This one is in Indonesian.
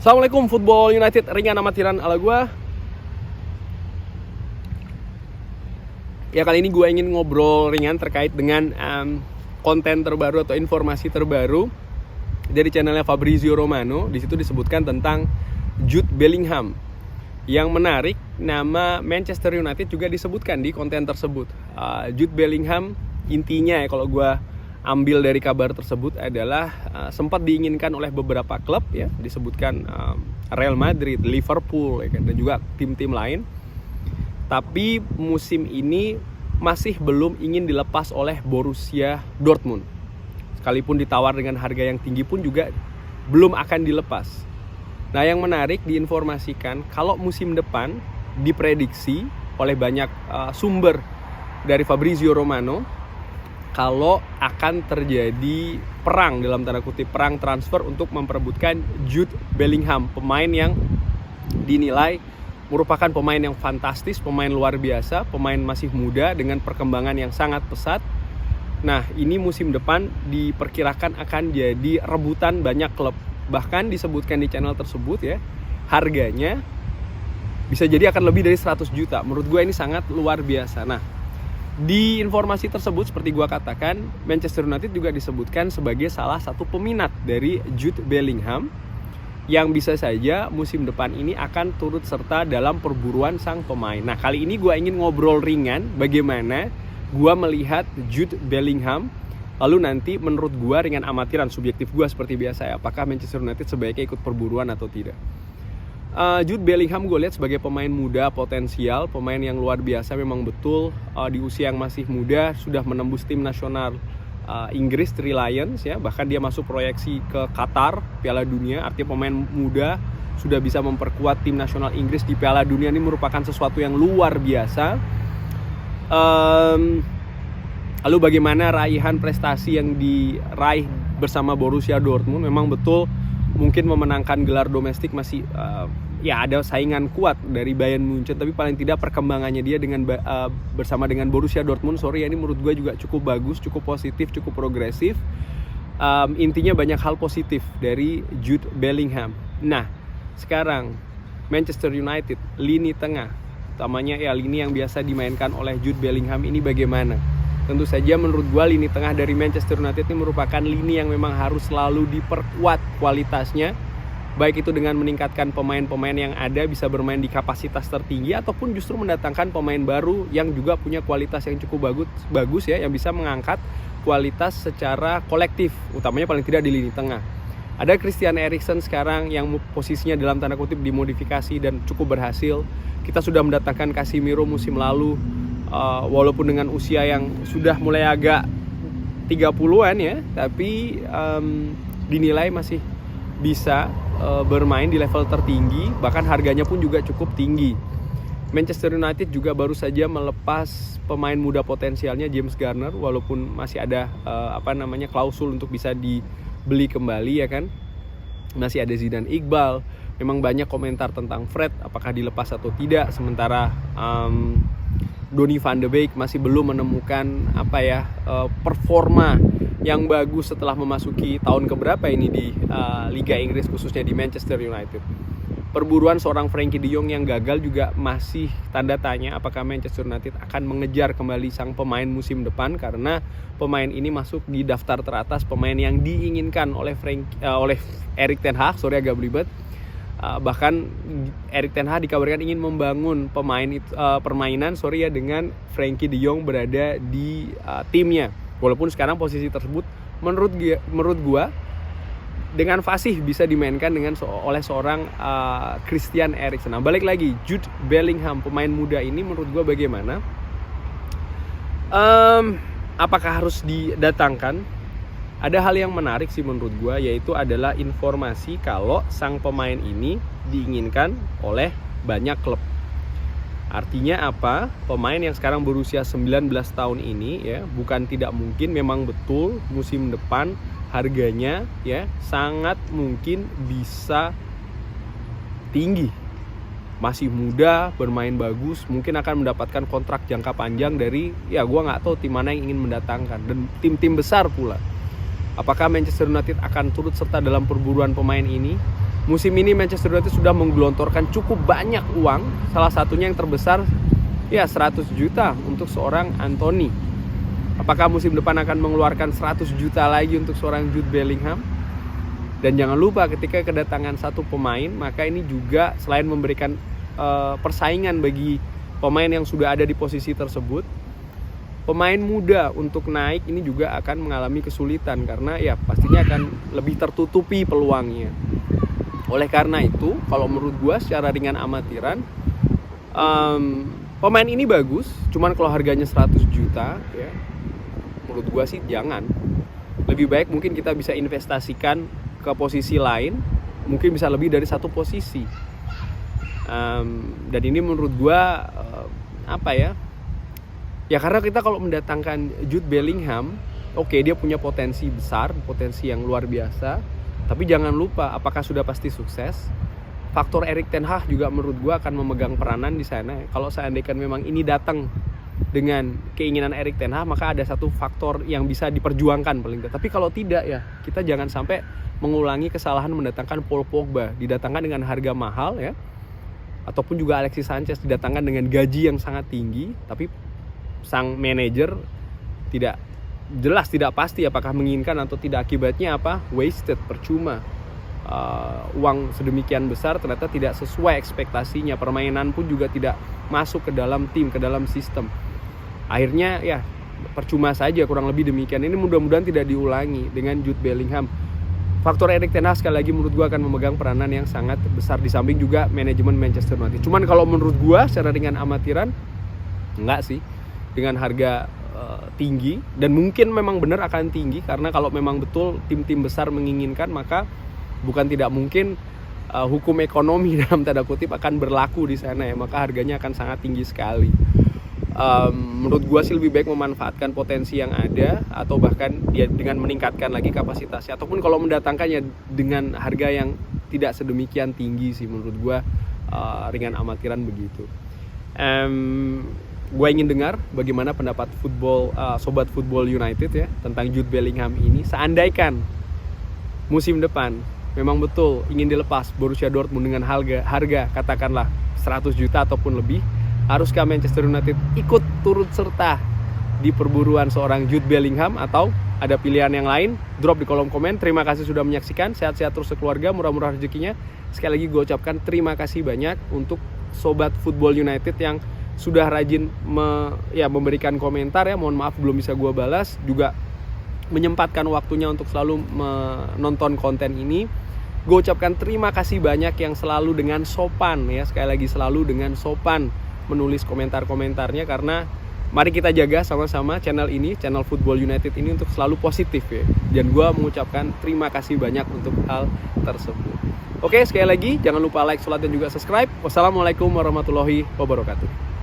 Assalamualaikum Football United, ringan amatiran ala gue. Ya, kali ini gue ingin ngobrol ringan terkait dengan konten terbaru atau informasi terbaru dari channelnya Fabrizio Romano. Di situ disebutkan tentang Jude Bellingham. Yang menarik, nama Manchester United juga disebutkan di konten tersebut. Jude Bellingham intinya ya, kalau gue ambil dari kabar tersebut adalah sempat diinginkan oleh beberapa klub ya, disebutkan Real Madrid, Liverpool ya kan, dan juga tim-tim lain. Tapi musim ini masih belum ingin dilepas oleh Borussia Dortmund. Sekalipun ditawar dengan harga yang tinggi pun juga belum akan dilepas. Nah, yang menarik diinformasikan kalau musim depan diprediksi oleh banyak sumber dari Fabrizio Romano kalau akan terjadi perang, dalam tanda kutip perang transfer untuk memperebutkan Jude Bellingham, pemain yang dinilai merupakan pemain yang fantastis, pemain luar biasa, pemain masih muda dengan perkembangan yang sangat pesat. Nah, ini musim depan diperkirakan akan jadi rebutan banyak klub. Bahkan disebutkan di channel tersebut ya, harganya bisa jadi akan lebih dari 100 juta. Menurut gue ini sangat luar biasa. Nah, di informasi tersebut seperti gue katakan, Manchester United juga disebutkan sebagai salah satu peminat dari Jude Bellingham yang bisa saja musim depan ini akan turut serta dalam perburuan sang pemain. Nah, kali ini gue ingin ngobrol ringan bagaimana gue melihat Jude Bellingham. Lalu nanti menurut gue ringan amatiran, subjektif gue seperti biasa ya, apakah Manchester United sebaiknya ikut perburuan atau tidak. Jude Bellingham gue lihat sebagai pemain muda potensial, pemain yang luar biasa memang betul. Di usia yang masih muda sudah menembus tim nasional Inggris, Three Lions ya, bahkan dia masuk proyeksi ke Qatar Piala Dunia. Artinya pemain muda sudah bisa memperkuat tim nasional Inggris di Piala Dunia, ini merupakan sesuatu yang luar biasa. Lalu bagaimana raihan prestasi yang diraih bersama Borussia Dortmund, memang betul mungkin memenangkan gelar domestik masih ya ada saingan kuat dari Bayern Munchen, tapi paling tidak perkembangannya dia dengan bersama dengan Borussia Dortmund ini menurut gue juga cukup bagus, cukup positif, cukup progresif. Intinya banyak hal positif dari Jude Bellingham. Nah, sekarang Manchester United lini tengah, utamanya ya lini yang biasa dimainkan oleh Jude Bellingham ini bagaimana? Tentu saja menurut gue lini tengah dari Manchester United ini merupakan lini yang memang harus selalu diperkuat kualitasnya, baik itu dengan meningkatkan pemain-pemain yang ada bisa bermain di kapasitas tertinggi, ataupun justru mendatangkan pemain baru yang juga punya kualitas yang cukup bagus ya, yang bisa mengangkat kualitas secara kolektif, utamanya paling tidak di lini tengah. Ada Christian Eriksen sekarang yang posisinya dalam tanda kutip dimodifikasi dan cukup berhasil. Kita sudah mendatangkan Casemiro musim lalu, walaupun dengan usia yang sudah mulai agak 30-an ya, tapi dinilai masih bisa bermain di level tertinggi, bahkan harganya pun juga cukup tinggi. Manchester United juga baru saja melepas pemain muda potensialnya James Garner, walaupun masih ada klausul untuk bisa dibeli kembali ya kan. Masih ada Zidane Iqbal. Memang banyak komentar tentang Fred apakah dilepas atau tidak, sementara Donny van de Beek masih belum menemukan performa yang bagus setelah memasuki tahun keberapa ini di Liga Inggris, khususnya di Manchester United. Perburuan seorang Frenkie de Jong yang gagal juga masih tanda tanya apakah Manchester United akan mengejar kembali sang pemain musim depan, karena pemain ini masuk di daftar teratas pemain yang diinginkan oleh Erik ten Hag, agak belibet. Bahkan Erik ten Hag dikabarkan ingin membangun permainan dengan Frenkie de Jong berada di timnya. Walaupun sekarang posisi tersebut menurut gua dengan fasih bisa dimainkan oleh seorang Christian Eriksen. Nah, balik lagi Jude Bellingham, pemain muda ini menurut gua bagaimana? Apakah harus didatangkan? Ada hal yang menarik sih menurut gue, yaitu adalah informasi kalau sang pemain ini diinginkan oleh banyak klub. Artinya apa? Pemain yang sekarang berusia 19 tahun ini ya, bukan tidak mungkin, memang betul musim depan harganya ya sangat mungkin bisa tinggi. Masih muda, bermain bagus, mungkin akan mendapatkan kontrak jangka panjang dari, ya gue nggak tahu tim mana yang ingin mendatangkan, dan tim-tim besar pula. Apakah Manchester United akan turut serta dalam perburuan pemain ini? musim ini Manchester United sudah menggelontorkan cukup banyak uang, salah satunya yang terbesar ya 100 juta untuk seorang Anthony. Apakah musim depan akan mengeluarkan 100 juta lagi untuk seorang Jude Bellingham? Dan jangan lupa ketika kedatangan satu pemain, maka ini juga selain memberikan persaingan bagi pemain yang sudah ada di posisi tersebut, pemain muda untuk naik ini juga akan mengalami kesulitan karena ya pastinya akan lebih tertutupi peluangnya. Oleh karena itu, kalau menurut gua secara ringan amatiran, pemain ini bagus, cuman kalau harganya 100 juta ya, menurut gua sih jangan. Lebih baik mungkin kita bisa investasikan ke posisi lain, mungkin bisa lebih dari satu posisi. Dan ini menurut gua ya karena kita kalau mendatangkan Jude Bellingham, oke, dia punya potensi besar, potensi yang luar biasa, tapi jangan lupa apakah sudah pasti sukses. Faktor Erik ten Hag juga menurut gua akan memegang peranan di sana. Kalau seandainya memang ini datang dengan keinginan Erik ten Hag, maka ada satu faktor yang bisa diperjuangkan paling tidak. Tapi kalau tidak ya, kita jangan sampai mengulangi kesalahan mendatangkan Paul Pogba, didatangkan dengan harga mahal ya, ataupun juga Alexis Sanchez didatangkan dengan gaji yang sangat tinggi, tapi sang manajer tidak jelas, tidak pasti apakah menginginkan atau tidak, akibatnya apa? Wasted, percuma. Uang sedemikian besar ternyata tidak sesuai ekspektasinya, permainan pun juga tidak masuk ke dalam tim, ke dalam sistem. Akhirnya ya percuma saja, kurang lebih demikian. Ini mudah-mudahan tidak diulangi dengan Jude Bellingham. Faktor Erik ten Hag sekali lagi menurut gue akan memegang peranan yang sangat besar, di samping juga manajemen Manchester United. Cuman kalau menurut gue secara ringan amatiran, enggak sih, dengan harga tinggi, dan mungkin memang benar akan tinggi, karena kalau memang betul tim-tim besar menginginkan, maka bukan tidak mungkin hukum ekonomi dalam tanda kutip akan berlaku di sana ya, maka harganya akan sangat tinggi sekali. Menurut gua sih lebih baik memanfaatkan potensi yang ada, atau bahkan dia dengan meningkatkan lagi kapasitasnya, ataupun kalau mendatangkannya dengan harga yang tidak sedemikian tinggi sih, menurut gua ringan amatiran begitu. Gua ingin dengar bagaimana pendapat sobat Football United ya tentang Jude Bellingham ini. Seandainya musim depan memang betul ingin dilepas Borussia Dortmund dengan harga katakanlah 100 juta ataupun lebih, haruskah Manchester United ikut turut serta di perburuan seorang Jude Bellingham, atau ada pilihan yang lain? Drop di kolom komen. Terima kasih sudah menyaksikan. Sehat-sehat terus sekeluarga, murah-murah rezekinya. Sekali lagi gue ucapkan terima kasih banyak untuk sobat Football United yang sudah rajin memberikan komentar ya. Mohon maaf belum bisa gue balas, juga menyempatkan waktunya untuk selalu menonton konten ini. Gue ucapkan terima kasih banyak yang selalu dengan sopan ya, sekali lagi selalu dengan sopan menulis komentar-komentarnya, karena mari kita jaga sama-sama channel ini, channel Football United ini untuk selalu positif ya. Dan gue mengucapkan terima kasih banyak untuk hal tersebut. Oke, sekali lagi jangan lupa like, share, dan juga subscribe. Wassalamualaikum warahmatullahi wabarakatuh.